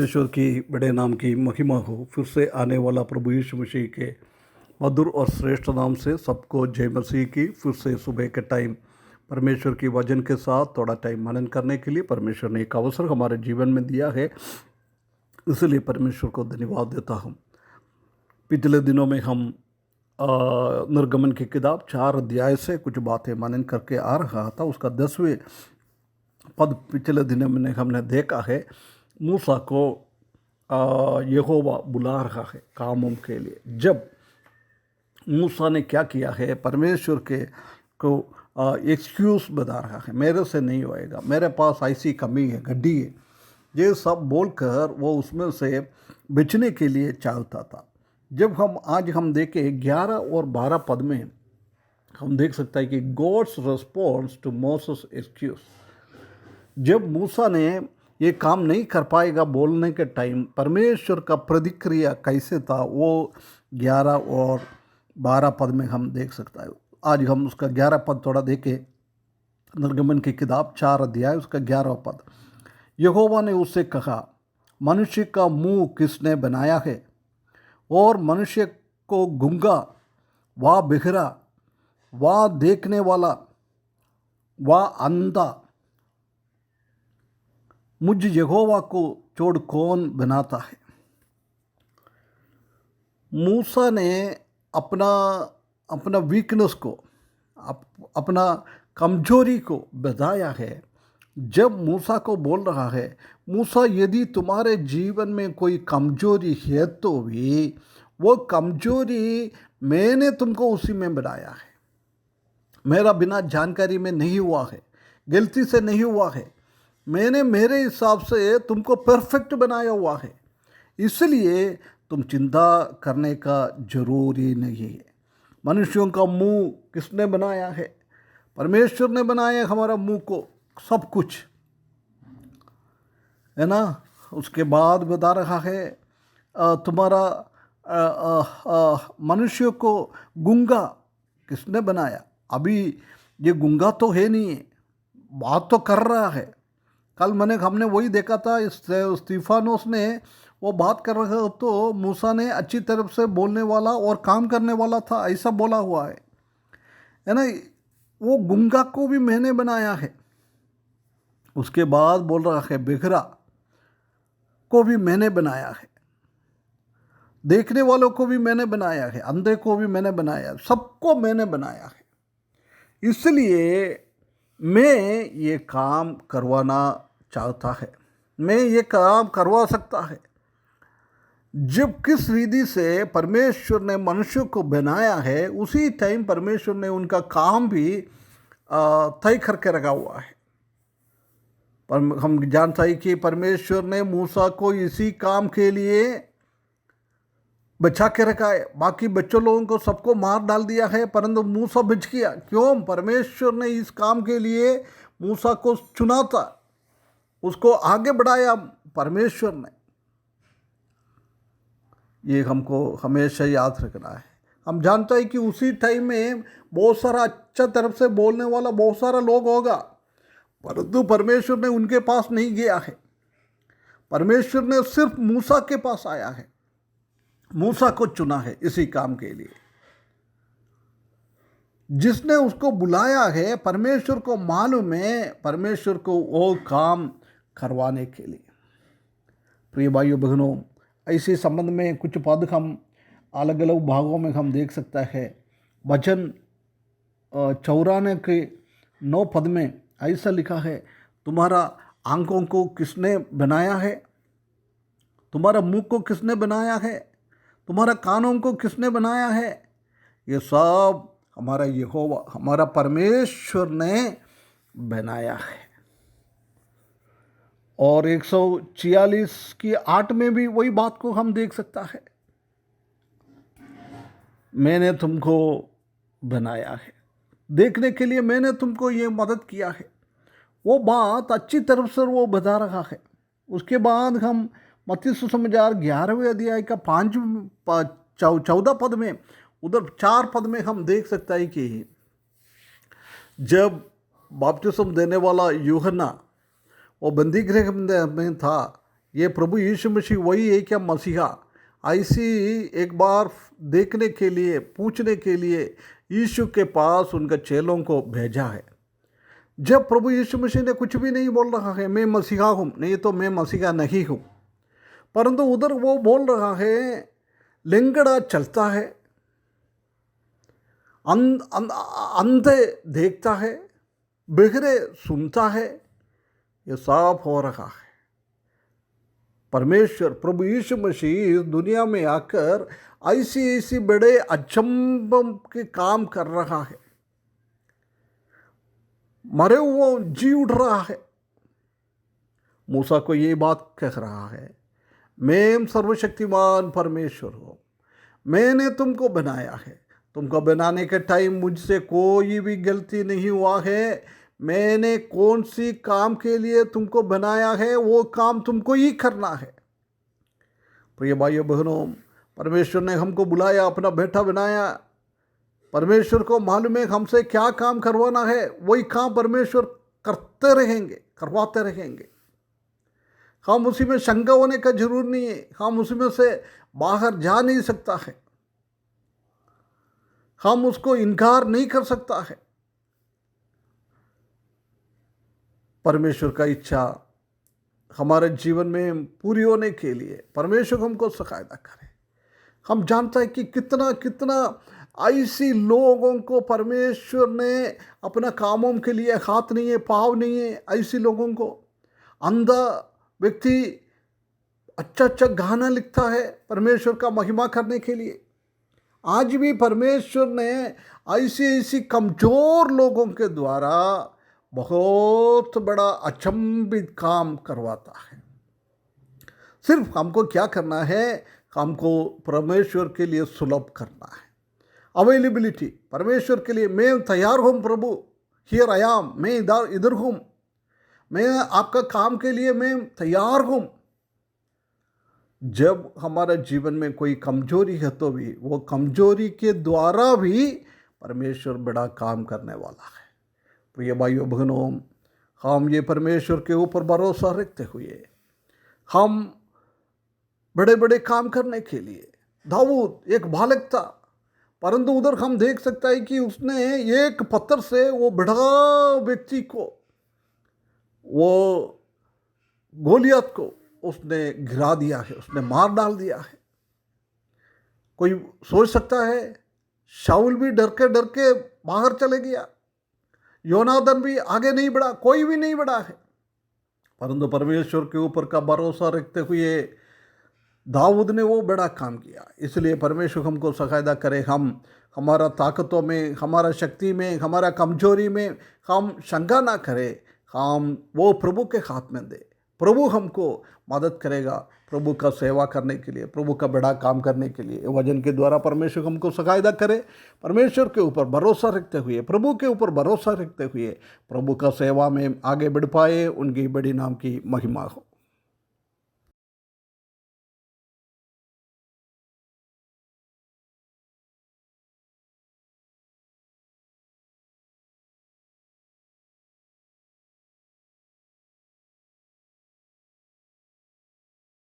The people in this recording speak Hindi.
परमेश्वर की बड़े नाम की महिमा हो। फिर से आने वाला प्रभु यीशु मसीह के मधुर और श्रेष्ठ नाम से सबको जय मसीह की। फिर से सुबह के टाइम परमेश्वर की वचन के साथ थोड़ा टाइम मनन करने के लिए परमेश्वर ने एक अवसर हमारे जीवन में दिया है, इसलिए परमेश्वर को धन्यवाद देता हूँ। पिछले दिनों में हम निर्गमन की किताब 4 अध्याय से कुछ बातें मनन करके आ रहा था। उसका 10वें पद पिछले दिनों में हमने देखा है। मूसा को यहोवा बुला रहा है कामों के लिए। जब मूसा ने क्या किया है, परमेश्वर के को एक्सक्यूज़ बता रहा है, मेरे से नहीं होएगा, मेरे पास ऐसी कमी है, गड्डी है, ये सब बोलकर वो उसमें से बचने के लिए चाहता था। जब आज हम देखें 11 और 12 पद में हम देख सकते हैं कि God's response to Moses excuse. जब मूसा ने ये काम नहीं कर पाएगा बोलने के टाइम, परमेश्वर का प्रतिक्रिया कैसे था वो 11 और 12 पद में हम देख सकता है। आज हम उसका 11 पद थोड़ा देखें। निर्गमन की किताब 4 अध्याय उसका 11 पद। यहोवा ने उससे कहा, मनुष्य का मुंह किसने बनाया है, और मनुष्य को गूंगा व बहरा व देखने वाला व अंधा मुझ यहोवा को छोड़ कौन बनाता है। मूसा ने अपना वीकनेस को, अपना कमजोरी को बताया है। जब मूसा को बोल रहा है, मूसा यदि तुम्हारे जीवन में कोई कमजोरी है तो भी वो कमजोरी मैंने तुमको उसी में बनाया है, मेरा बिना जानकारी में नहीं हुआ है, गलती से नहीं हुआ है, मैंने मेरे हिसाब से तुमको परफेक्ट बनाया हुआ है, इसलिए तुम चिंता करने का जरूरी नहीं है। मनुष्यों का मुंह किसने बनाया है? परमेश्वर ने बनाया हमारा मुंह को, सब कुछ है ना। उसके बाद बता रहा है तुम्हारा मनुष्य को गूंगा किसने बनाया। अभी ये गूंगा तो है नहीं है, बात तो कर रहा है। कल हमने वही देखा था, स्तीफानोस ने वो बात कर रहा तो मूसा ने अच्छी तरफ से बोलने वाला और काम करने वाला था, ऐसा बोला हुआ है ना। वो गूंगा को भी मैंने बनाया है। उसके बाद बोल रहा है बेघरा को भी मैंने बनाया है, देखने वालों को भी मैंने बनाया है, अंधे को भी मैंने बनाया है, सबको मैंने बनाया है, इसलिए मैं ये काम करवाना चाहता है, मैं ये काम करवा सकता है। जब किस विधि से परमेश्वर ने मनुष्य को बनाया है, उसी टाइम परमेश्वर ने उनका काम भी तय करके रखा हुआ है। पर हम जानता है कि परमेश्वर ने मूसा को इसी काम के लिए बचा के रखा है। बाकी बच्चों लोगों को सबको मार डाल दिया है, परंतु मूसा बच गया। क्यों? परमेश्वर ने इस काम के लिए मूसा को चुना था, उसको आगे बढ़ाया परमेश्वर ने। ये हमको हमेशा याद रखना है। हम जानते हैं कि उसी टाइम में बहुत सारा अच्छा तरफ से बोलने वाला बहुत सारा लोग होगा, परंतु परमेश्वर ने उनके पास नहीं गया है। परमेश्वर ने सिर्फ मूसा के पास आया है, मूसा को चुना है इसी काम के लिए। जिसने उसको बुलाया है, परमेश्वर को मालूम है, परमेश्वर को वो काम करवाने के लिए। प्रिय भाइयों बहनों, ऐसे संबंध में कुछ पद हम अलग अलग भागों में हम देख सकता है। वचन 94 के 9 पद में ऐसा लिखा है, तुम्हारा आंखों को किसने बनाया है, तुम्हारा मुंह को किसने बनाया है, तुम्हारा कानों को किसने बनाया है। ये सब हमारा यहोवा, हमारा परमेश्वर ने बनाया है। और 146 की 8 में भी वही बात को हम देख सकता है, मैंने तुमको बनाया है, देखने के लिए मैंने तुमको ये मदद किया है। वो बात अच्छी तरफ से वो बता रहा है। उसके बाद हम मत्ती सुसमाचार 11वें अध्याय का 14 पद में, उधर 4 पद में हम देख सकता है कि जब बपतिस्मा देने वाला यूहन्ना वो बंदी गृह में था, ये प्रभु यीशु मसीह वही है क्या मसीहा? ऐसी एक बार देखने के लिए, पूछने के लिए यीशु के पास उनके चेलों को भेजा है। जब प्रभु यीशु मसीह ने कुछ भी नहीं बोल रहा है, मैं मसीहा हूँ, नहीं तो मैं मसीहा नहीं हूँ, परंतु उधर वो बोल रहा है लिंगड़ा चलता है, अंधे देखता है, बहरे सुनता है, ये साफ हो रहा है। परमेश्वर प्रभु यीशु मसीह इस दुनिया में आकर ऐसी बड़े अचंभ के काम कर रहा है। मरे हुए जी उठ रहा है। मूसा को ये बात कह रहा है, मैं सर्वशक्तिमान परमेश्वर हूँ, मैंने तुमको बनाया है, तुमको बनाने के टाइम मुझसे कोई भी गलती नहीं हुआ है। मैंने कौन सी काम के लिए तुमको बनाया है, वो काम तुमको ही करना है। प्रिय भाइयों बहनों, परमेश्वर ने हमको बुलाया, अपना बेटा बनाया। परमेश्वर को मालूम है हमसे क्या काम करवाना है, वही काम परमेश्वर करते रहेंगे, करवाते रहेंगे। हम उसी में शंका होने का जरूर नहीं है, हम उसी में से बाहर जा नहीं सकता है, हम उसको इनकार नहीं कर सकता है। परमेश्वर का इच्छा हमारे जीवन में पूरी होने के लिए परमेश्वर हमको सहायता करे। हम जानते हैं कि कितना कितना ऐसी लोगों को परमेश्वर ने अपना कामों के लिए हाथ नहीं है, पाँव नहीं है, ऐसी लोगों को। अंधा व्यक्ति अच्छा गाना लिखता है परमेश्वर का महिमा करने के लिए। आज भी परमेश्वर ने ऐसी कमज़ोर लोगों के द्वारा बहुत बड़ा अचंभित काम करवाता है। सिर्फ हमको क्या करना है, हमको परमेश्वर के लिए सुलभ करना है। अवेलेबिलिटी, परमेश्वर के लिए मैं तैयार हूँ प्रभु, हियर आई एम, मैं इधर हूँ, मैं आपका काम के लिए मैं तैयार हूँ। जब हमारे जीवन में कोई कमजोरी है तो भी वो कमजोरी के द्वारा भी परमेश्वर बड़ा काम करने वाला है। प्रिय भाइयों बहनों, हम ये परमेश्वर के ऊपर भरोसा रखते हुए हम बड़े बड़े काम करने के लिए, दाऊद एक बालक था, परंतु उधर हम देख सकता है कि उसने एक पत्थर से वो बड़ा व्यक्ति को, वो गोलियत को उसने गिरा दिया है, उसने मार डाल दिया है। कोई सोच सकता है शाऊल भी डर के बाहर चले गया, योनाथन भी आगे नहीं बढ़ा, कोई भी नहीं बढ़ा है, परंतु परमेश्वर के ऊपर का भरोसा रखते हुए दाऊद ने वो बड़ा काम किया। इसलिए परमेश्वर हमको सहायता करे, हम हमारा ताकतों में, हमारा शक्ति में, हमारा कमजोरी में हम शंका ना करें, हम वो प्रभु के हाथ में दे। प्रभु हमको मदद करेगा प्रभु का सेवा करने के लिए, प्रभु का बड़ा काम करने के लिए। वचन के द्वारा परमेश्वर हमको सहायता करे। परमेश्वर के ऊपर भरोसा रखते हुए, प्रभु के ऊपर भरोसा रखते हुए प्रभु का सेवा में आगे बढ़ पाए। उनकी बड़ी नाम की महिमा हो।